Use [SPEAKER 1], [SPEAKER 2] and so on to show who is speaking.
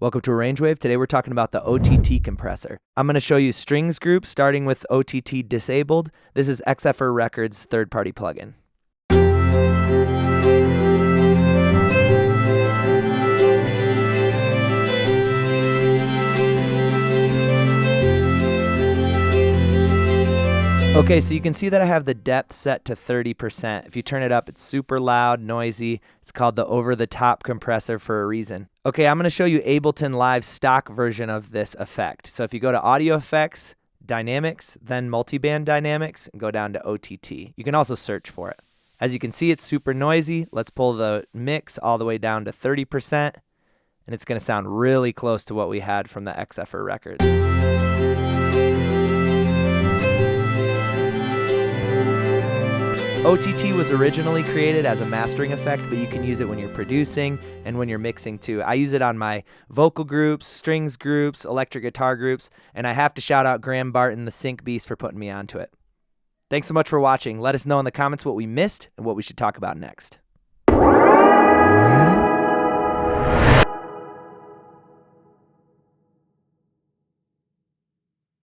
[SPEAKER 1] Welcome to ArangeWave. Today we're talking about the OTT compressor. I'm going to show you strings group starting with OTT disabled. This is XFR Records third-party plugin. Okay, so you can see that I have the depth set to 30%. If you turn it up, it's super loud, noisy. It's called the over-the-top compressor for a reason. Okay, I'm going to show you Ableton Live's stock version of this effect. So if you go to Audio Effects, Dynamics, then Multiband Dynamics, and go down to OTT. You can also search for it. As you can see, it's super noisy. Let's pull the mix all the way down to 30%, and it's going to sound really close to what we had from the XFR Records. OTT was originally created as a mastering effect, but you can use it when you're producing and when you're mixing too. I use it on my vocal groups, strings groups, electric guitar groups, and I have to shout out Graham Barton, the Sync Beast, for putting me onto it. Thanks so much for watching. Let us know in the comments what we missed and what we should talk about next.